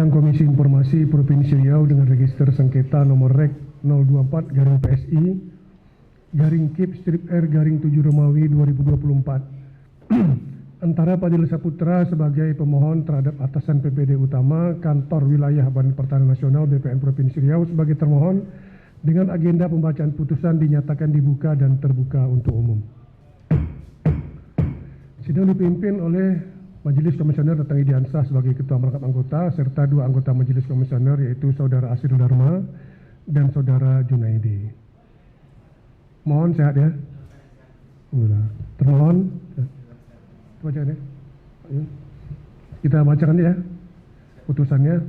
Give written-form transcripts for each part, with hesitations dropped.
Sidang Komisi Informasi Provinsi Riau dengan register sengketa nomor Rek 024 garing PSI garing KIP strip R garing 7 Romawi 2024 antara Fadil Saputra sebagai pemohon terhadap atasan PPD utama Kantor Wilayah Badan Pertahanan Nasional BPN Provinsi Riau sebagai termohon dengan agenda pembacaan putusan dinyatakan dibuka dan terbuka untuk umum. Sidang dipimpin oleh Majelis Komisioner Datang Idiansah sebagai Ketua Merangkap Anggota serta 2 anggota Majelis Komisioner yaitu Saudara Asir Dharma dan Saudara Junaidi. Mohon sehat ya. Termohon. Baca ya. Kita bacakan ya putusannya.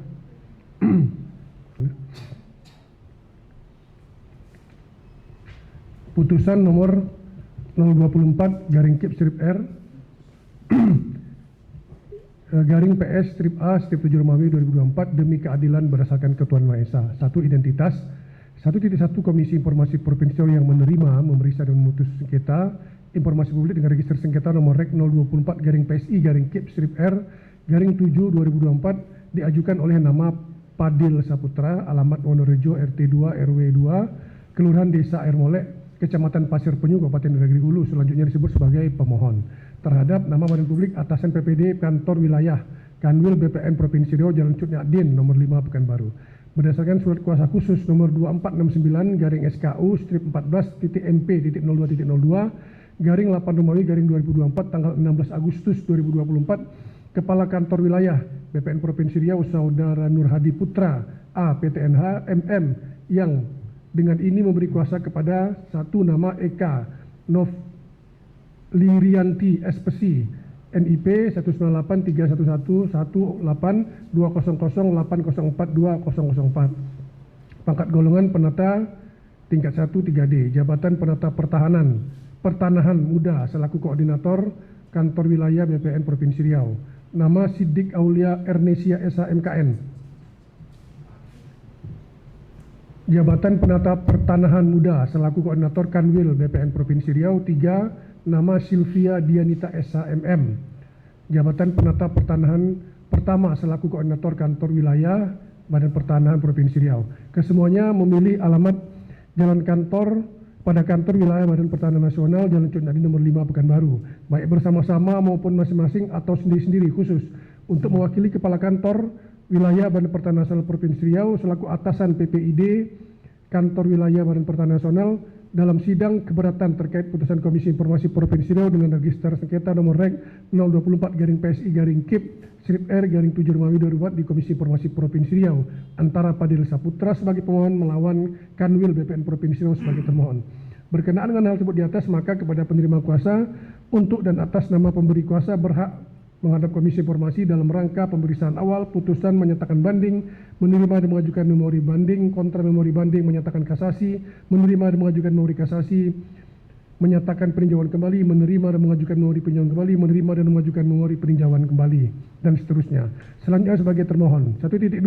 Putusan nomor 024 garing KIP strip R garing PS strip A strip 7 Romawi 2024 demi keadilan berdasarkan ketuhanan Maha Esa. 1. Identitas 1.1 Komisi Informasi Provinsial yang menerima, memeriksa dan memutus sengketa informasi publik dengan register sengketa nomor Rek 024 garing PSI garing KIP strip R garing 7 2024 diajukan oleh nama Fadil Saputra, alamat Wonorejo RT 2 RW 2 Kelurahan Desa Air Molek Kecamatan Pasir Penyu, Kabupaten Negeri Hulu, selanjutnya disebut sebagai pemohon terhadap nama badan publik atasan PPD Kantor Wilayah Kanwil BPN Provinsi Riau Jalan Cut Nyadin nomor 5 Pekanbaru berdasarkan surat kuasa khusus nomor 2469 garing SKU strip 14.MP.02.02 garing 8 Romawi garing 2024 tanggal 16 Agustus 2024 Kepala Kantor Wilayah BPN Provinsi Riau Saudara Nur Hadi Putra A PTNH MM yang dengan ini memberi kuasa kepada satu nama Eka Novlirianti SPC NIP 198.311.1800804.204 pangkat golongan penata tingkat 1 3D jabatan penata pertanahan muda selaku koordinator Kantor Wilayah BPN Provinsi Riau nama Siddiq Aulia Ernesia Esa MKN jabatan penata pertanahan muda selaku koordinator Kanwil BPN Provinsi Riau. 3. Nama Sylvia Dianita Esa MM jabatan penata pertanahan pertama selaku koordinator Kantor Wilayah Badan Pertanahan Provinsi Riau. Kesemuanya memilih alamat jalan kantor pada Kantor Wilayah Badan Pertahanan Nasional Jalan Cut Nyadin nomor 5 Pekanbaru baik bersama-sama maupun masing-masing atau sendiri-sendiri khusus untuk mewakili Kepala Kantor Wilayah Badan Pertahanan Nasional Provinsi Riau selaku atasan PPID Kantor Wilayah Badan Pertahanan Nasional dalam sidang keberatan terkait putusan Komisi Informasi Provinsi Riau dengan register sengketa nomor Rek 024 garing PSI garing KIP strip R garing 7 Romawi 2004 di Komisi Informasi Provinsi Riau antara Fadil Saputra sebagai pemohon melawan Kanwil BPN Provinsi Riau sebagai termohon. Berkenaan dengan hal tersebut di atas, maka kepada penerima kuasa untuk dan atas nama pemberi kuasa berhak menghadap Komisi Informasi dalam rangka pemeriksaan awal, putusan menyatakan banding, menerima dan mengajukan memori banding, kontra memori banding, menyatakan kasasi, menerima dan mengajukan memori kasasi, menyatakan peninjauan kembali, menerima dan mengajukan memori peninjauan kembali, menerima dan mengajukan memori peninjauan kembali, dan seterusnya. Selanjutnya sebagai termohon. 1.2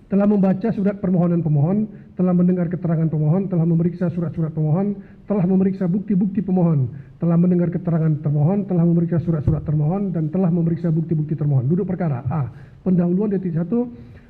telah membaca surat permohonan pemohon, telah mendengar keterangan pemohon, telah memeriksa surat-surat pemohon, telah memeriksa bukti-bukti pemohon, telah mendengar keterangan termohon, telah memeriksa surat-surat termohon, dan telah memeriksa bukti-bukti termohon. Duduk perkara. A. Pendahuluan dari 1.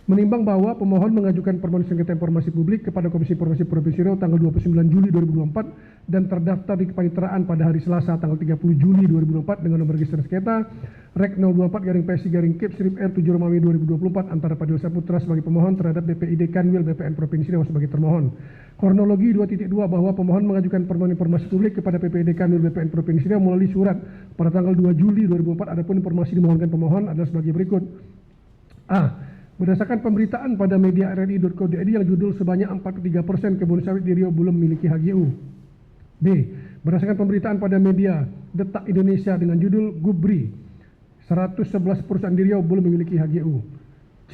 Menimbang bahwa pemohon mengajukan permohonan sengketa informasi publik kepada Komisi Informasi Provinsi Riau tanggal 29 Juli 2024 dan terdaftar di kepaniteraan pada hari Selasa tanggal 30 Juli 2024 dengan nomor register sengketa Rek 024 garing PSI garing KIP strip R 7 Romawi 2024 antara Fadil Saputra sebagai pemohon terhadap BPID Kanwil BPN Provinsi Riau sebagai termohon. Kronologi 2.2 bahwa pemohon mengajukan permohonan informasi publik kepada PPID Kanwil BPN Provinsi Riau melalui surat pada tanggal 2 Juli 2004. Adapun informasi dimohonkan pemohon adalah sebagai berikut. A. Berdasarkan pemberitaan pada media rri.co.id yang judul sebanyak 43% kebun sawit di Riau belum memiliki HGU. B. Berdasarkan pemberitaan pada media Detak Indonesia dengan judul Gubri 111 perusahaan di Riau belum memiliki HGU.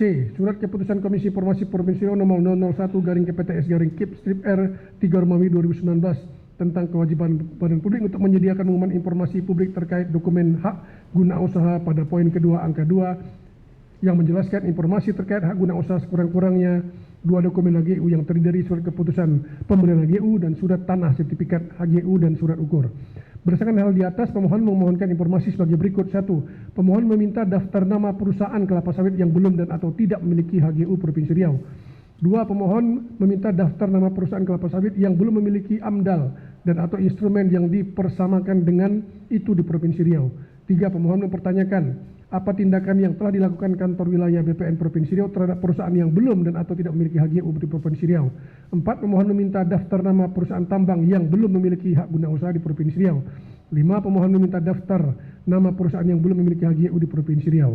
C. Surat keputusan Komisi Informasi Provinsi Riau nomor 001 garing KPTS garing KIP strip R 3 Romawi 2019 tentang kewajiban badan publik untuk menyediakan pengumuman informasi publik terkait dokumen hak guna usaha pada poin kedua angka 2 yang menjelaskan informasi terkait hak guna usaha sekurang-kurangnya 2 dokumen HGU yang terdiri dari surat keputusan pemberian HGU dan surat tanah sertifikat HGU dan surat ukur. Berdasarkan hal di atas, pemohon memohonkan informasi sebagai berikut. 1. Pemohon meminta daftar nama perusahaan kelapa sawit yang belum dan atau tidak memiliki HGU Provinsi Riau. 2. Pemohon meminta daftar nama perusahaan kelapa sawit yang belum memiliki AMDAL dan atau instrumen yang dipersamakan dengan itu di Provinsi Riau. 3. Pemohon mempertanyakan apa tindakan yang telah dilakukan kantor wilayah BPN Provinsi Riau terhadap perusahaan yang belum dan atau tidak memiliki HGU di Provinsi Riau. 4. Pemohon meminta daftar nama perusahaan tambang yang belum memiliki hak guna usaha di Provinsi Riau. 5. Pemohon meminta daftar nama perusahaan yang belum memiliki HGU di Provinsi Riau.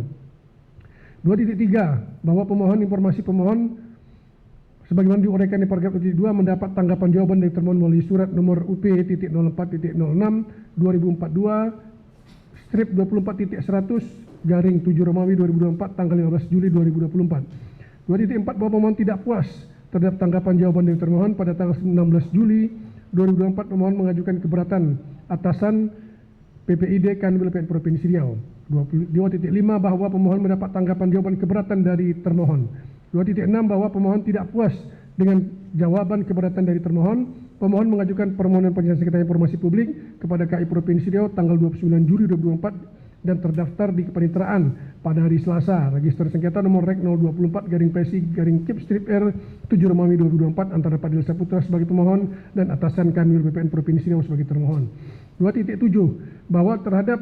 2.3. Bahwa pemohon informasi pemohon sebagaimana diuraikan di paragraf 2 mendapat tanggapan jawaban dari termohon melalui surat nomor UP.04.06 2042 strip 24.100 garing 7 Romawi 2024 tanggal 15 Juli 2024. 2.4 bahwa pemohon tidak puas terhadap tanggapan jawaban dari termohon pada tanggal 16 Juli 2024 pemohon mengajukan keberatan atasan PPID Kanwil PN Provinsi Riau. 2.5 bahwa pemohon mendapat tanggapan jawaban keberatan dari termohon. 2.6 bahwa pemohon tidak puas dengan jawaban keberatan dari termohon, pemohon mengajukan permohonan penyelesaian sengketa informasi publik kepada KI Provinsi Riau tanggal 29 Juli 2024 dan terdaftar di kepaniteraan pada hari Selasa. Register sengketa nomor Rek 024 garing PSI garing Kip Strip R 7 Romawi 2024 antara Fadil Saputra sebagai pemohon dan atasan Kanwil BPN Provinsi Riau sebagai termohon. 2.7 bahwa terhadap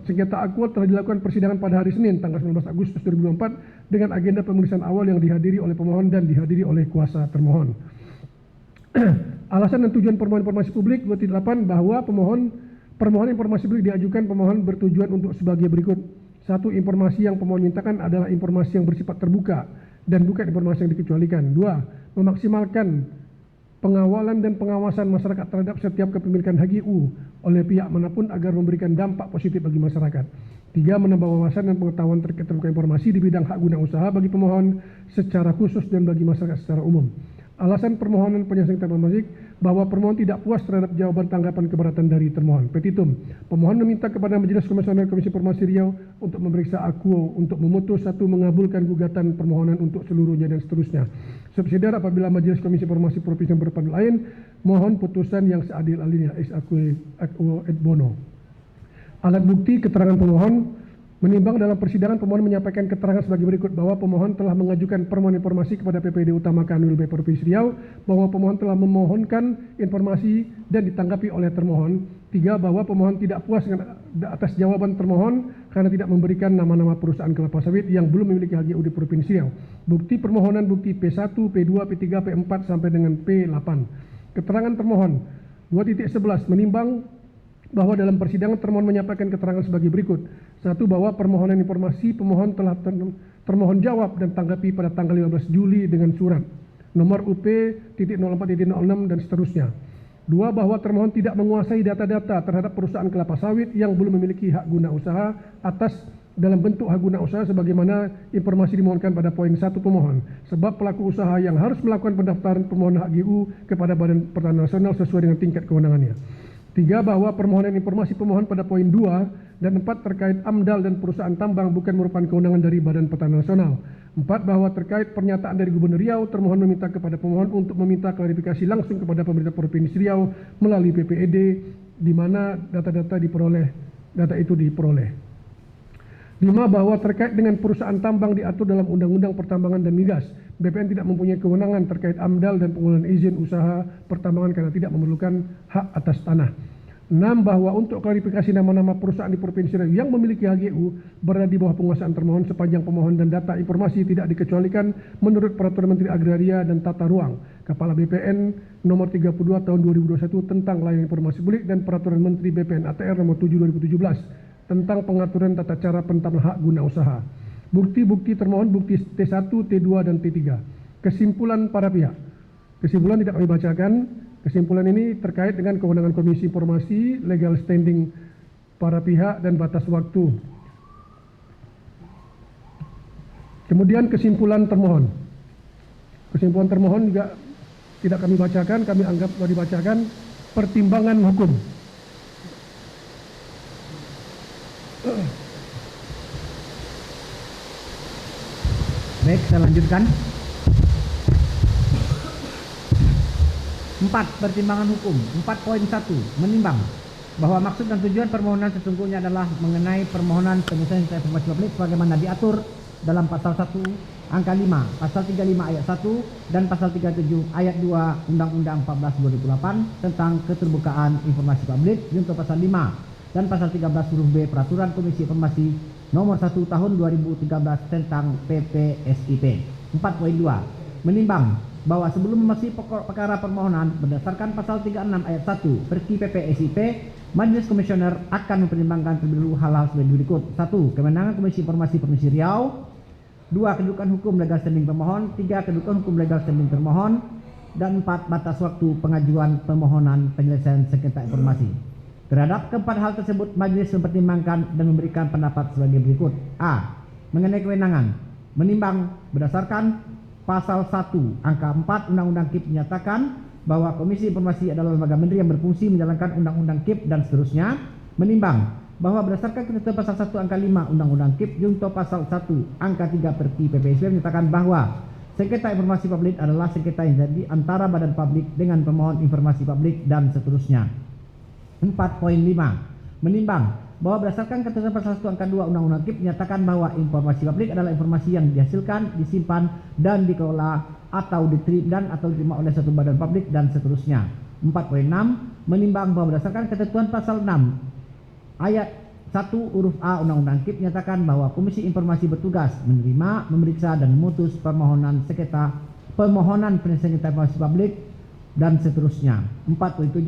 sengketa akuo telah dilakukan persidangan pada hari Senin tanggal 19 Agustus 2024 dengan agenda pemeriksaan awal yang dihadiri oleh pemohon dan dihadiri oleh kuasa termohon. Alasan dan tujuan permohonan informasi publik. 2.8 bahwa permohonan informasi publik diajukan pemohon bertujuan untuk sebagai berikut. 1. Informasi yang pemohon mintakan adalah informasi yang bersifat terbuka dan bukan informasi yang dikecualikan. 2. Memaksimalkan pengawalan dan pengawasan masyarakat terhadap setiap kepemilikan HGU oleh pihak manapun agar memberikan dampak positif bagi masyarakat. 3. Menambah wawasan dan pengetahuan terkait terbuka informasi di bidang hak guna usaha bagi pemohon secara khusus dan bagi masyarakat secara umum. Alasan permohonan penyelesaian informasi bahwa permohon tidak puas terhadap jawaban tanggapan keberatan dari termohon. Petitum. Pemohon meminta kepada Majelis Komisioner Komisi Informasi Riau untuk memeriksa akuo untuk memutus 1. Mengabulkan gugatan permohonan untuk seluruhnya dan seterusnya. Subsidiar apabila Majelis Komisi Informasi Provinsi yang berpendapat lain, mohon putusan yang seadil-adilnya ex aequo et bono. Alat bukti keterangan pemohon. Menimbang dalam persidangan pemohon menyampaikan keterangan sebagai berikut bahwa pemohon telah mengajukan permohonan informasi kepada PPD Utama Kanwil BPN Provinsi Riau bahwa pemohon telah memohonkan informasi dan ditanggapi oleh termohon. 3. Bahwa pemohon tidak puas dengan atas jawaban termohon karena tidak memberikan nama-nama perusahaan kelapa sawit yang belum memiliki HGU di Provinsi Riau. Bukti permohonan bukti P1, P2, P3, P4 sampai dengan P8. Keterangan termohon. 2.11 menimbang bahwa dalam persidangan termohon menyampaikan keterangan sebagai berikut. 1. Bahwa permohonan informasi pemohon telah termohon jawab dan tanggapi pada tanggal 15 Juli dengan surat nomor UP.04.06 dan seterusnya. 2. Bahwa termohon tidak menguasai data-data terhadap perusahaan kelapa sawit yang belum memiliki hak guna usaha atas dalam bentuk hak guna usaha sebagaimana informasi dimohonkan pada poin 1 pemohon. Sebab pelaku usaha yang harus melakukan pendaftaran permohonan HGU kepada Badan Pertanahan Nasional sesuai dengan tingkat kewenangannya. 3. Bahwa permohonan informasi pemohon pada poin 2 dan 4 terkait AMDAL dan perusahaan tambang bukan merupakan kewenangan dari Badan Pertanahan Nasional. 4. Bahwa terkait pernyataan dari Gubernur Riau, termohon meminta kepada pemohon untuk meminta klarifikasi langsung kepada pemerintah Provinsi Riau melalui PPED di mana data-data itu diperoleh. 5. Bahwa terkait dengan perusahaan tambang diatur dalam Undang-Undang Pertambangan dan Migas, BPN tidak mempunyai kewenangan terkait AMDAL dan penggunaan izin usaha pertambangan karena tidak memerlukan hak atas tanah. 6. Bahwa untuk klarifikasi nama-nama perusahaan di Provinsi Riau yang memiliki HGU berada di bawah penguasaan termohon sepanjang pemohon dan data informasi tidak dikecualikan menurut Peraturan Menteri Agraria dan Tata Ruang, Kepala BPN nomor 32 tahun 2021 tentang layanan informasi publik dan Peraturan Menteri BPN ATR nomor 7 2017 tentang pengaturan tata cara penetapan hak guna usaha. Bukti-bukti termohon bukti T1, T2, dan T3. Kesimpulan para pihak. Kesimpulan tidak kami bacakan. Kesimpulan ini terkait dengan kewenangan Komisi Informasi, legal standing para pihak, dan batas waktu. Kemudian kesimpulan termohon. Kesimpulan termohon juga tidak kami bacakan, kami anggap telah dibacakan. Pertimbangan hukum. Baik, saya lanjutkan. 4. Pertimbangan hukum. 4.1 menimbang bahwa maksud dan tujuan permohonan sesungguhnya adalah mengenai permohonan penyelesaian informasi publik sebagaimana diatur dalam pasal 1 angka 5, pasal 35 ayat 1 dan pasal 37 ayat 2 Undang-Undang 14 2008 tentang keterbukaan informasi publik junto pasal 5 dan pasal 13 huruf B Peraturan Komisi Informasi Nomor 1 Tahun 2013 tentang PPSIP. 4.2 menimbang bahwa sebelum memasuki pokok perkara permohonan berdasarkan pasal 36 ayat 1 Perki PPSIP, Majelis Komisioner akan mempertimbangkan terlebih dahulu hal-hal sebagai berikut. 1. Kewenangan Komisi Informasi Provinsi Riau. 2. Kedudukan hukum legal standing pemohon. 3. Kedudukan hukum legal standing termohon. Dan 4. Batas waktu pengajuan permohonan penyelesaian sengketa informasi. Terhadap keempat hal tersebut, Majelis mempertimbangkan dan memberikan pendapat sebagai berikut. A. Mengenai kewenangan, menimbang berdasarkan pasal 1 angka 4 Undang-Undang KIP menyatakan bahwa Komisi Informasi adalah lembaga menteri yang berfungsi menjalankan Undang-Undang KIP dan seterusnya. Menimbang bahwa berdasarkan ketentuan pasal 1 angka 5 Undang-Undang KIP junto pasal 1 angka 3 Perki PPSIP menyatakan bahwa sengketa informasi publik adalah sengketa yang terjadi antara badan publik dengan pemohon informasi publik dan seterusnya. 4.5 menimbang bahwa berdasarkan ketentuan pasal 1 angka 2 Undang-Undang KIP menyatakan bahwa informasi publik adalah informasi yang dihasilkan, disimpan, dan dikelola atau diterima oleh satu badan publik dan seterusnya. 4.6 menimbang bahwa berdasarkan ketentuan pasal 6 ayat 1 huruf A Undang-Undang KIP menyatakan bahwa Komisi Informasi bertugas menerima, memeriksa, dan memutus permohonan penyelesaian informasi publik dan seterusnya. 4.7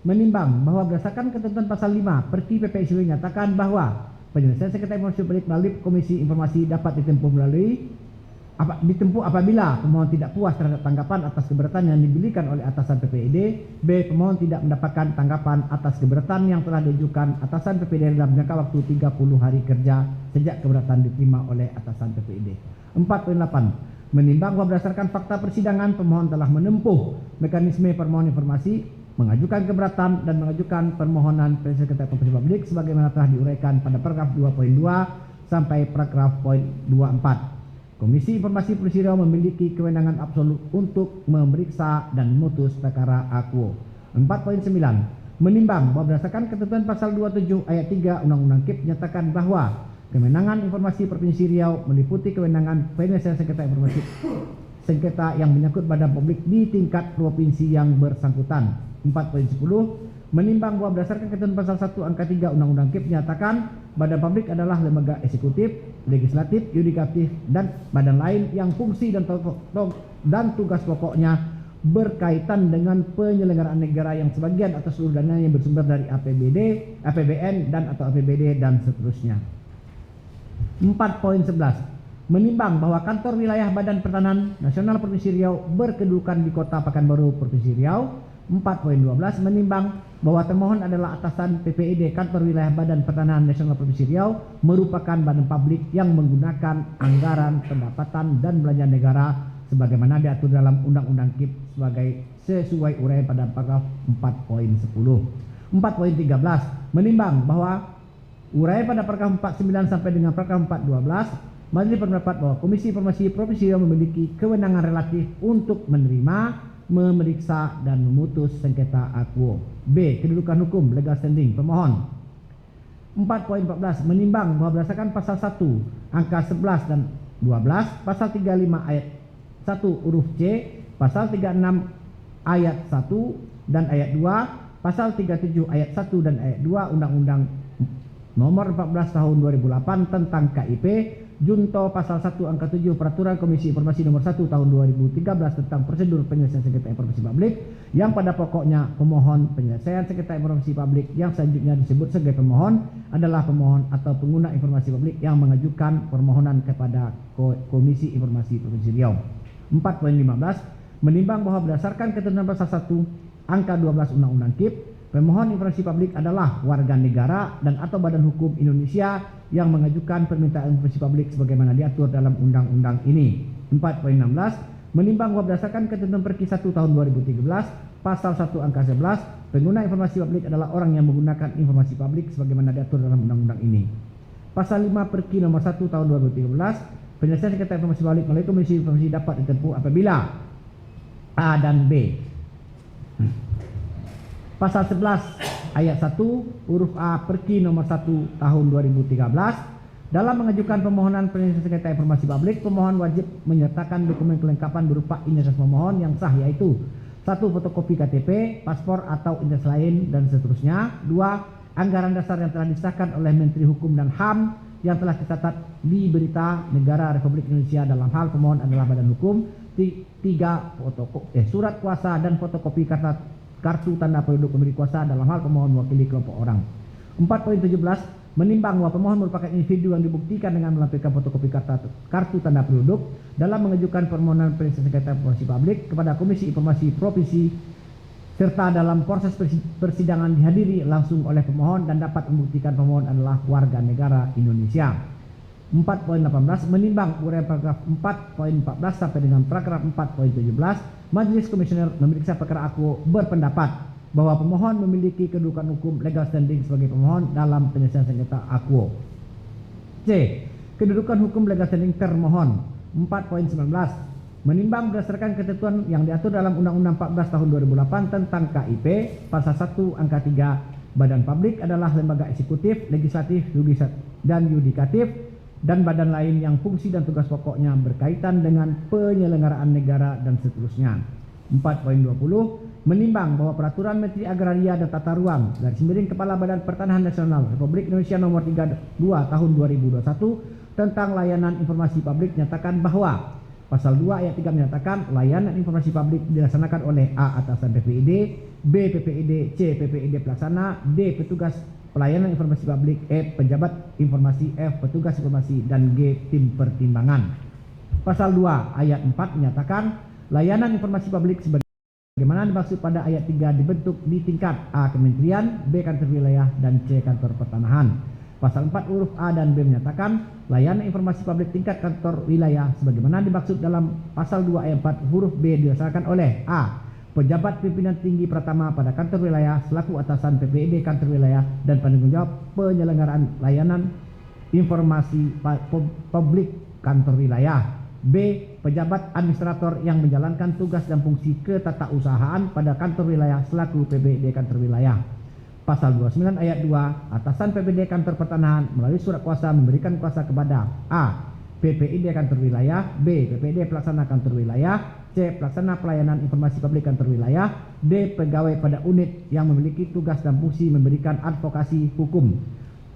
menimbang bahwa berdasarkan ketentuan pasal 5 Perki PPSIP menyatakan bahwa penyelesaian sengketa informasi publik melalui Komisi Informasi dapat ditempuh apabila pemohon tidak puas terhadap tanggapan atas keberatan yang diberikan oleh atasan PPID. B. Pemohon tidak mendapatkan tanggapan atas keberatan yang telah diajukan atasan PPID dalam jangka waktu 30 hari kerja sejak keberatan diterima oleh atasan PPID. 4.8 menimbang bahwa berdasarkan fakta persidangan pemohon telah menempuh mekanisme permohonan informasi, mengajukan keberatan dan mengajukan permohonan penyelesaian sengketa informasi publik sebagaimana telah diuraikan pada paragraf 2.2 sampai paragraf poin 24. Komisi Informasi Provinsi Riau memiliki kewenangan absolut untuk memeriksa dan memutus perkara akuo. 4.9 menimbang bahwa berdasarkan ketentuan pasal 27 ayat 3 Undang-Undang KIP menyatakan bahwa kewenangan informasi Provinsi Riau meliputi kewenangan penyelesaian sengketa informasi sengketa yang menyangkut badan publik di tingkat provinsi yang bersangkutan. 4.10 menimbang bahwa berdasarkan ketentuan pasal 1 angka 3 Undang-Undang KIP menyatakan badan publik adalah lembaga eksekutif, legislatif, yudikatif, dan badan lain yang fungsi dan tugas pokoknya berkaitan dengan penyelenggaraan negara yang sebagian atau seluruh dana yang bersumber dari APBD, APBN, dan atau APBD dan seterusnya. 4.11 menimbang bahwa kantor wilayah Badan Pertanahan Nasional Provinsi Riau berkedudukan di Kota Pekanbaru, Provinsi Riau. 4.12 menimbang bahwa termohon adalah atasan PPID Kantor Wilayah Badan Pertanahan Nasional Provinsi Riau merupakan badan publik yang menggunakan anggaran pendapatan dan belanja negara sebagaimana diatur dalam Undang-Undang KIP sesuai uraian pada paragraf 4.10. 4.13 menimbang bahwa uraian pada paragraf 49 sampai dengan paragraf 4.12 Majelis berpendapat bahwa Komisi Informasi Provinsi Riau memiliki kewenangan relatif untuk menerima, memeriksa, dan memutus sengketa akuo. B. Kedudukan hukum legal standing pemohon. 4.14 menimbang bahwa berdasarkan pasal 1 angka 11 dan 12, pasal 35 ayat 1 huruf C, pasal 36 ayat 1 dan ayat 2, pasal 37 ayat 1 dan ayat 2 Undang-Undang Nomor 14 Tahun 2008 tentang KIP junto pasal 1 angka 7 Peraturan Komisi Informasi Nomor 1 Tahun 2013 tentang prosedur penyelesaian sengketa informasi publik yang pada pokoknya pemohon penyelesaian sengketa informasi publik yang selanjutnya disebut sebagai pemohon adalah pemohon atau pengguna informasi publik yang mengajukan permohonan kepada Komisi Informasi Provinsi Riau. 4.15 menimbang bahwa berdasarkan ketentuan pasal 1 angka 12 Undang-Undang KIP, pemohon informasi publik adalah warga negara dan atau badan hukum Indonesia yang mengajukan permintaan informasi publik sebagaimana diatur dalam undang-undang ini. 4.16 menimbang bahwa berdasarkan ketentuan Perki 1 tahun 2013 pasal 1 angka 11 pengguna informasi publik adalah orang yang menggunakan informasi publik sebagaimana diatur dalam undang-undang ini. Pasal 5 Perki nomor 1 tahun 2013 penyelesaian sengketa informasi publik melalui Komisi Informasi dapat ditempuh apabila A dan B. Pasal 11 ayat 1 huruf A Perki nomor 1 tahun 2013. Dalam mengajukan permohonan penyelesaian sengketa informasi publik, pemohon wajib menyertakan dokumen kelengkapan berupa identitas pemohon yang sah, yaitu 1. Fotokopi KTP, paspor atau identitas lain, dan seterusnya. 2. Anggaran dasar yang telah disahkan oleh Menteri Hukum dan HAM yang telah tercatat di Berita Negara Republik Indonesia dalam hal pemohon adalah badan hukum. 3. Surat kuasa dan fotokopi kartu tanda penduduk pemilik kuasa dalam hal pemohon mewakili kelompok orang. 4.17 menimbang bahwa pemohon merupakan individu yang dibuktikan dengan melampirkan fotokopi kartu tanda penduduk dalam mengajukan permohonan penyelesaian sengketa informasi publik kepada Komisi Informasi Provinsi serta dalam proses persidangan dihadiri langsung oleh pemohon dan dapat membuktikan pemohon adalah warga negara Indonesia. 4.18 menimbang uraian paragraf 4.14 sampai dengan paragraf 4.17, Majelis Komisioner memeriksa perkara aku berpendapat bahwa pemohon memiliki kedudukan hukum legal standing sebagai pemohon dalam penyelesaian sengketa akuo. C. Kedudukan hukum legal standing termohon. 4.19 menimbang berdasarkan ketentuan yang diatur dalam Undang-Undang 14 tahun 2008 tentang KIP pasal 1 angka 3, badan publik adalah lembaga eksekutif, legislatif, dan yudikatif dan badan lain yang fungsi dan tugas pokoknya berkaitan dengan penyelenggaraan negara dan seterusnya. 4.20 menimbang bahwa peraturan Menteri Agraria dan Tata Ruang Kepala Badan Pertanahan Nasional Republik Indonesia nomor 32 tahun 2021 tentang layanan informasi publik menyatakan bahwa pasal 2 ayat 3 menyatakan layanan informasi publik dilaksanakan oleh A. Atasan PPID, B. PPID, C. PPID pelaksana, D. Petugas pelayanan informasi publik, E. Pejabat informasi, F. Petugas informasi, dan G. Tim pertimbangan. Pasal 2 ayat 4 menyatakan layanan informasi publik sebagaimana dimaksud pada ayat 3 dibentuk di tingkat A. Kementerian, B. Kantor Wilayah, dan C. Kantor Pertanahan. Pasal 4 huruf A dan B menyatakan layanan informasi publik tingkat kantor wilayah sebagaimana dimaksud dalam pasal 2 ayat 4 huruf B dilaksanakan oleh A. Pejabat pimpinan tinggi pertama pada kantor wilayah selaku atasan PPID kantor wilayah dan penanggung jawab penyelenggaraan layanan informasi publik kantor wilayah. B. Pejabat administrator yang menjalankan tugas dan fungsi ketatausahaan pada kantor wilayah selaku PPID kantor wilayah. Pasal 29 ayat 2, atasan PPID kantor pertanahan melalui surat kuasa memberikan kuasa kepada A. PPID kantor wilayah, B. PPID pelaksana kantor wilayah, C. Pelaksana pelayanan informasi publik kantor wilayah, D. Pegawai pada unit yang memiliki tugas dan fungsi memberikan advokasi hukum,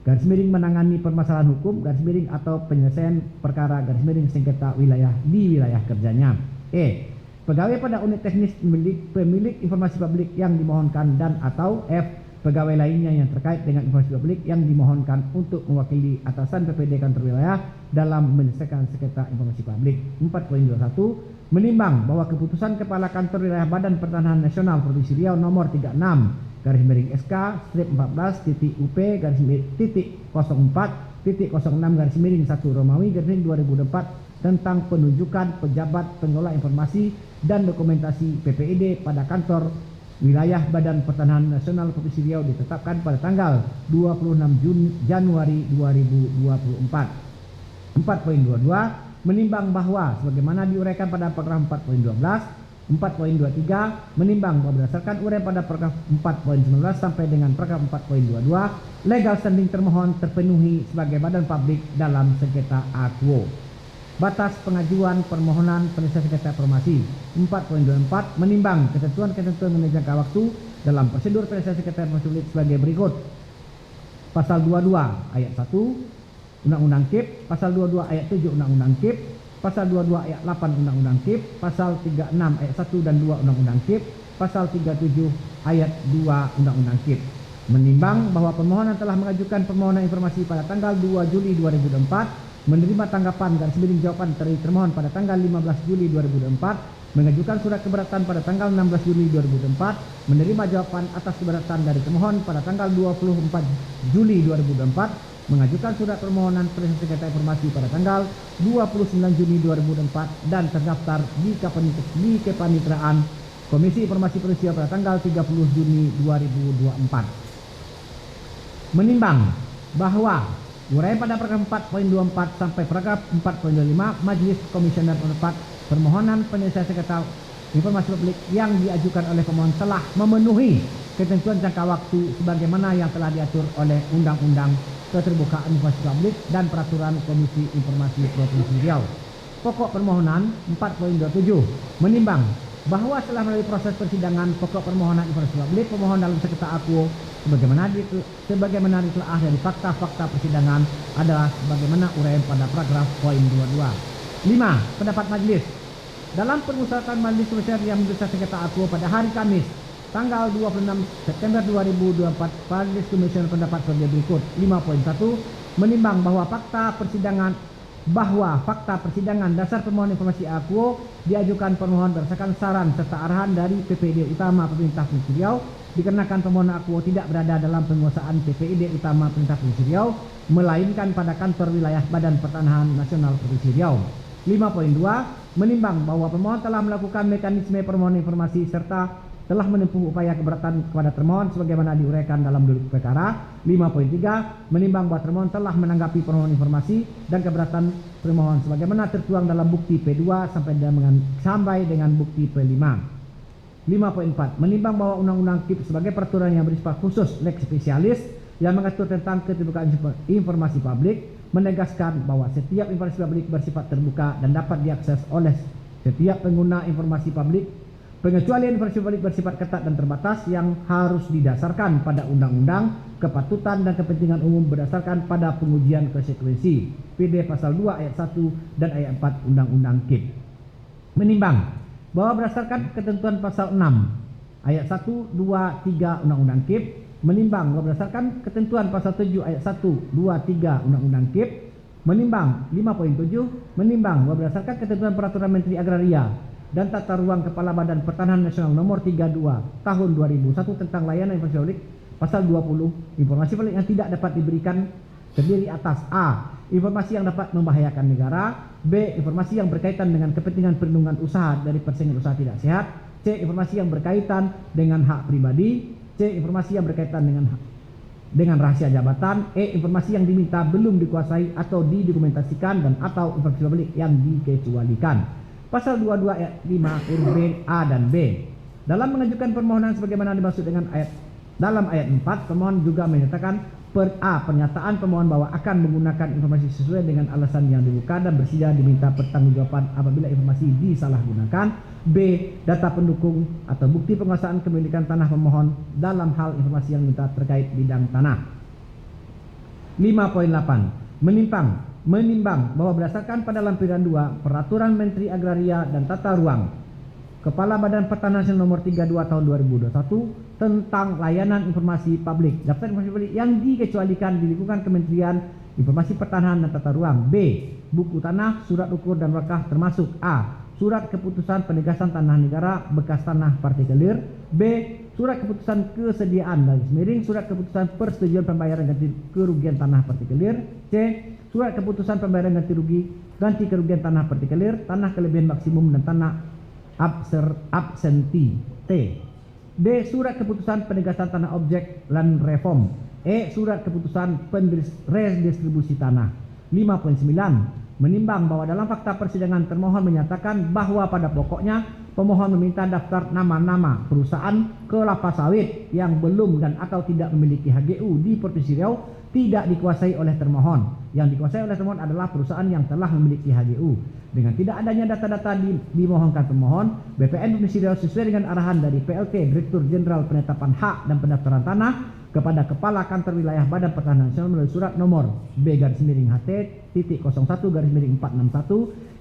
garis miring menangani permasalahan hukum, garis miring atau penyelesaian perkara, garis miring sengketa wilayah di wilayah kerjanya. E. Pegawai pada unit teknis pemilik informasi publik yang dimohonkan dan atau F. Pegawai lainnya yang terkait dengan informasi publik yang dimohonkan untuk mewakili atasan PPID kantor wilayah dalam menyelesaikan sengketa informasi publik. 4.21 menimbang bahwa keputusan Kepala Kantor Wilayah Badan Pertanahan Nasional Provinsi Riau nomor 36 garis miring SK strip 14 titik UP garis miring titik 04 titik 06 garis miring 1 Romawi garis miring 2004 tentang penunjukan pejabat pengelola informasi dan dokumentasi PPID pada kantor wilayah Badan Pertanahan Nasional Provinsi Riau ditetapkan pada tanggal 26 Januari 2024. 4.22 menimbang bahwa sebagaimana diuraikan pada paragraf 4.12, 4.23 menimbang bahwa berdasarkan uraian pada paragraf 4.19 sampai dengan paragraf 4.22 legal standing termohon terpenuhi sebagai badan publik dalam sengketa akuo. Batas pengajuan permohonan penyelesaian sengketa informasi. 4.24 menimbang ketentuan-ketentuan mengenai jangka waktu dalam prosedur penyelesaian sengketa informasi publik sebagai berikut. Pasal 22 ayat 1 Undang-Undang KIP, pasal 22 ayat 7 Undang-Undang KIP, pasal 22 ayat 8 Undang-Undang KIP, pasal 36 ayat 1 dan 2 Undang-Undang KIP, pasal 37 ayat 2 Undang-Undang KIP. Menimbang bahwa permohonan telah mengajukan permohonan informasi pada tanggal 2 Juli 2024, menerima tanggapan garis miring jawaban dari termohon pada tanggal 15 Juli 2024, mengajukan surat keberatan pada tanggal 16 Juli 2024, menerima jawaban atas keberatan dari termohon pada tanggal 24 Juli 2024, mengajukan surat permohonan penyelesaian sengketa informasi pada tanggal 29 Juni 2024 dan terdaftar di Kepanitraan Komisi Informasi Provinsi pada tanggal 30 Juni 2024. Menimbang bahwa uraian pada paragraf 4.24 sampai paragraf 4.25 Majelis Komisioner pendapat permohonan penyelesaian sengketa informasi publik yang diajukan oleh pemohon telah memenuhi ketentuan jangka waktu sebagaimana yang telah diatur oleh Undang-Undang Keterbukaan Informasi Publik dan Peraturan Komisi Informasi Provinsi Riau. Pokok permohonan 4.27 menimbang bahwa setelah melalui proses persidangan pokok permohonan informasi publik, pemohon dalam sengketa akuo sebagaimana ditelaah dari fakta-fakta persidangan adalah sebagaimana uraian pada paragraf poin 22. 5. Pendapat majelis. Dalam permusyawaratan majelis perselisihan yang memeriksa sengketa akuo pada hari Kamis tanggal 26 September 2024, majelis komisioner pendapat sebagai berikut. 5.1 menimbang bahwa fakta persidangan dasar permohonan informasi akuo diajukan pemohon berdasarkan saran serta arahan dari PPD Utama Pemerintah Provinsi Riau, dikarenakan pemohon akuo tidak berada dalam penguasaan PPD Utama Pemerintah Provinsi Riau, melainkan pada kantor wilayah Badan Pertanahan Nasional Provinsi Riau. 5.2 menimbang bahwa pemohon telah melakukan mekanisme permohonan informasi serta telah menempuh upaya keberatan kepada termohon sebagaimana diuraikan dalam duduk perkara. 5.3 menimbang bahwa termohon telah menanggapi permohonan informasi dan keberatan termohon sebagaimana tertuang dalam bukti P2 sampai dengan bukti P5. 5.4 menimbang bahwa Undang-Undang KIP sebagai peraturan yang bersifat khusus lex spesialis yang mengatur tentang keterbukaan informasi publik menegaskan bahwa setiap informasi publik bersifat terbuka dan dapat diakses oleh setiap pengguna informasi publik. Pengecualian informasi publik bersifat ketat dan terbatas yang harus didasarkan pada undang-undang, kepatutan dan kepentingan umum berdasarkan pada pengujian konsekuensi. PD pasal 2 ayat 1 dan ayat 4 Undang-Undang KIP. Menimbang bahwa berdasarkan ketentuan pasal 6 ayat 1, 2, 3 Undang-Undang KIP, menimbang bahwa berdasarkan ketentuan pasal 7 ayat 1, 2, 3 Undang-Undang KIP, menimbang 5.7 menimbang bahwa berdasarkan ketentuan peraturan Menteri Agraria dan Tata Ruang Kepala Badan Pertanahan Nasional nomor 32 tahun 2001 tentang layanan informasi publik pasal 20, informasi publik yang tidak dapat diberikan terdiri atas A. Informasi yang dapat membahayakan negara. B. Informasi yang berkaitan dengan kepentingan perlindungan usaha dari persaingan usaha tidak sehat. C. Informasi yang berkaitan dengan hak pribadi. C. Informasi yang berkaitan dengan rahasia jabatan. E. Informasi yang diminta belum dikuasai atau didokumentasikan dan atau informasi publik yang dikecualikan. Pasal 22 ayat 5 huruf B, A dan B. Dalam mengajukan permohonan sebagaimana dimaksud dengan dalam ayat 4, pemohon juga menyatakan pernyataan pemohon bahwa akan menggunakan informasi sesuai dengan alasan yang dibuka dan bersedia diminta pertanggungjawaban apabila informasi disalahgunakan. B. Data pendukung atau bukti penguasaan kepemilikan tanah pemohon dalam hal informasi yang diminta terkait bidang tanah. 5.8 menimbang bahwa berdasarkan pada lampiran 2 Peraturan Menteri Agraria dan Tata Ruang Kepala Badan Pertanahan Nasional nomor 32 tahun 2021 tentang layanan informasi publik, daftar informasi publik yang dikecualikan di lingkungan Kementerian Informasi Pertanahan dan Tata Ruang. B. Buku tanah, surat ukur dan wakaf termasuk A. Surat keputusan penegasan tanah negara bekas tanah partikelir. B. Surat keputusan kesediaan surat keputusan persetujuan pembayaran ganti kerugian tanah partikelir. C. Surat keputusan pembayaran ganti kerugian tanah partikelir, tanah kelebihan maksimum dan tanah absenti. T. D. Surat keputusan penegasan tanah objek land reform. E. Surat keputusan redistribusi tanah. 5.9 menimbang bahwa dalam fakta persidangan termohon menyatakan bahwa pada pokoknya pemohon meminta daftar nama-nama perusahaan kelapa sawit yang belum dan atau tidak memiliki HGU di Provinsi Riau tidak dikuasai oleh termohon. Yang dikuasai oleh termohon adalah perusahaan yang telah memiliki HGU. Dengan tidak adanya data-data dimohonkan pemohon, BPN Provinsi Riau sesuai dengan arahan dari PLT Direktur Jenderal Penetapan Hak dan Pendaftaran Tanah kepada Kepala Kantor Wilayah Badan Pertanahan Nasional melalui surat nomor B-HT.01-461-4-2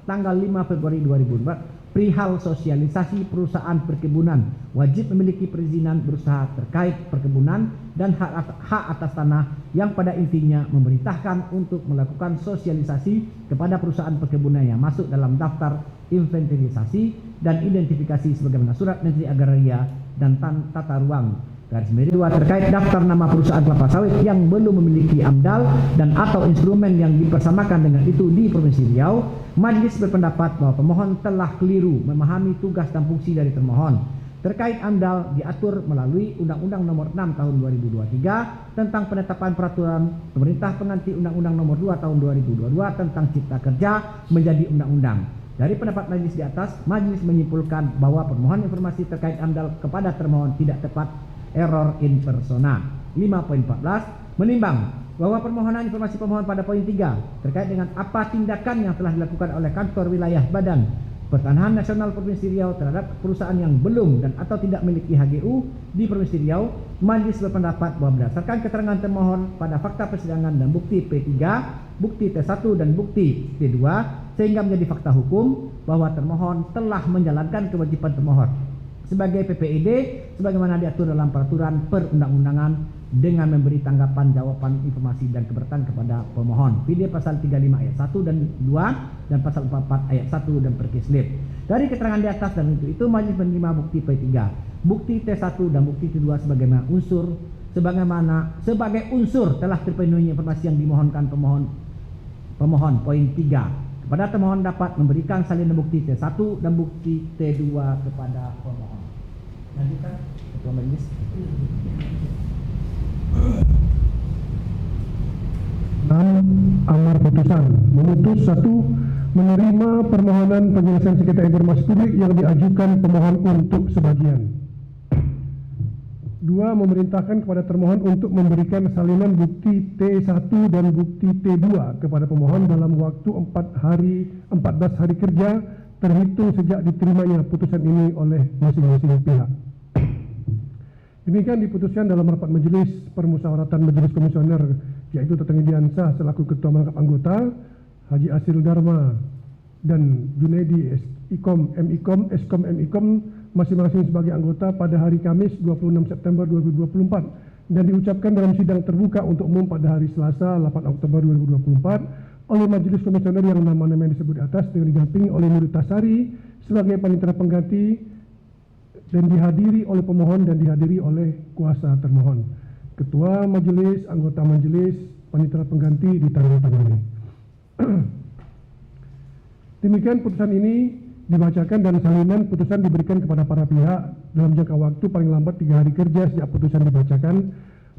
tanggal 5 Februari 2024 perihal sosialisasi perusahaan perkebunan wajib memiliki perizinan berusaha terkait perkebunan dan hak atas tanah yang pada intinya memerintahkan untuk melakukan sosialisasi kepada perusahaan perkebunan yang masuk dalam daftar inventarisasi dan identifikasi sebagaimana surat Menteri Agraria dan Tata Ruang (2) terkait daftar nama perusahaan kelapa sawit yang belum memiliki AMDAL dan atau instrumen yang dipersamakan dengan itu di Provinsi Riau. Majelis berpendapat bahwa pemohon telah keliru memahami tugas dan fungsi dari termohon. Terkait AMDAL diatur melalui Undang-Undang Nomor 6 Tahun 2023 tentang penetapan peraturan pemerintah pengganti Undang-Undang Nomor 2 Tahun 2022 tentang Cipta Kerja menjadi undang-undang. Dari pendapat majelis di atas, majelis menyimpulkan bahwa permohonan informasi terkait AMDAL kepada termohon tidak tepat, error in persona. 5.14 menimbang bahwa permohonan informasi pemohon pada poin 3 terkait dengan apa tindakan yang telah dilakukan oleh kantor wilayah Badan Pertanahan Nasional Provinsi Riau terhadap perusahaan yang belum dan atau tidak memiliki HGU di Provinsi Riau, majelis berpendapat bahwa berdasarkan keterangan termohon pada fakta persidangan dan bukti P3, bukti T1 dan bukti T2, sehingga menjadi fakta hukum bahwa termohon telah menjalankan kewajiban termohon sebagai PPID sebagaimana diatur dalam peraturan perundang-undangan dengan memberi tanggapan, jawaban, informasi dan keberatan kepada pemohon. PD pasal 35 ayat 1 dan 2 dan pasal 44 ayat 1 dan perkislip. Dari keterangan di atas dan itu majelis menerima bukti P3, bukti T1 dan bukti T2 sebagai unsur telah terpenuhi informasi yang dimohonkan pemohon poin 3. Kepada termohon dapat memberikan salinan bukti T1 dan bukti T2 kepada pemohon. Lanjutkan Ketua Majelis. 6. Amar putusan memutus 1. Menerima permohonan penyelesaian sengketa informasi publik yang diajukan pemohon untuk sebagian. 2. Memerintahkan kepada termohon untuk memberikan salinan bukti T1 dan bukti T2 kepada pemohon dalam waktu 14 hari kerja terhitung sejak diterimanya putusan ini oleh masing-masing pihak. Demikian diputuskan dalam rapat majelis permusyawaratan majelis komisioner, yaitu Tetangga Diansah selaku ketua merangkap anggota, Haji Asil Dharma dan Junaidi Eskom masing-masing sebagai anggota pada hari Kamis 26 September 2024 dan diucapkan dalam sidang terbuka untuk umum pada hari Selasa 8 Oktober 2024 oleh majelis komisioner yang nama-nama yang disebut di atas dengan didampingi oleh Nur Tasari sebagai panitera pengganti dan dihadiri oleh pemohon dan dihadiri oleh kuasa termohon. Ketua majelis, anggota majelis, panitera pengganti ditandatangani. Demikian putusan ini dibacakan dan salinan putusan diberikan kepada para pihak dalam jangka waktu paling lambat 3 hari kerja sejak putusan dibacakan.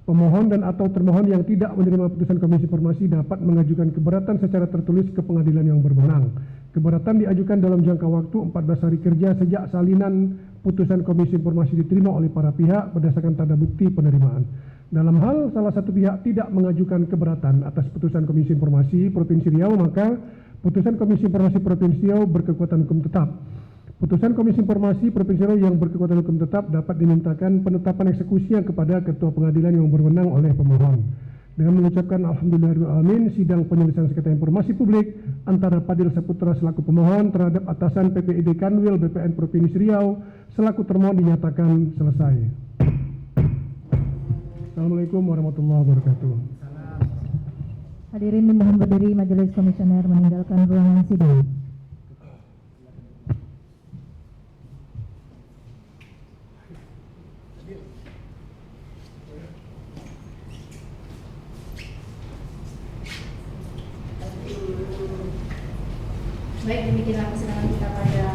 Pemohon dan atau termohon yang tidak menerima putusan Komisi Informasi dapat mengajukan keberatan secara tertulis ke pengadilan yang berwenang. Keberatan diajukan dalam jangka waktu 14 hari kerja sejak salinan putusan Komisi Informasi diterima oleh para pihak berdasarkan tanda bukti penerimaan. Dalam hal salah satu pihak tidak mengajukan keberatan atas putusan Komisi Informasi Provinsi Riau, maka putusan Komisi Informasi Provinsi Riau berkekuatan hukum tetap. Putusan Komisi Informasi Provinsi Riau yang berkekuatan hukum tetap dapat dimintakan penetapan eksekusinya kepada Ketua Pengadilan yang berwenang oleh pemohon. Dengan mengucapkan alhamdulillahirrahmanirrahim, sidang penyelesaian sengketa informasi publik antara Padil Saputra selaku pemohon terhadap atasan PPID Kanwil BPN Provinsi Riau selaku termohon dinyatakan selesai. Assalamualaikum warahmatullahi wabarakatuh. Hadirin dimohon berdiri, majelis komisioner meninggalkan ruangan sidang. Baik, demikianlah persidangan kita pada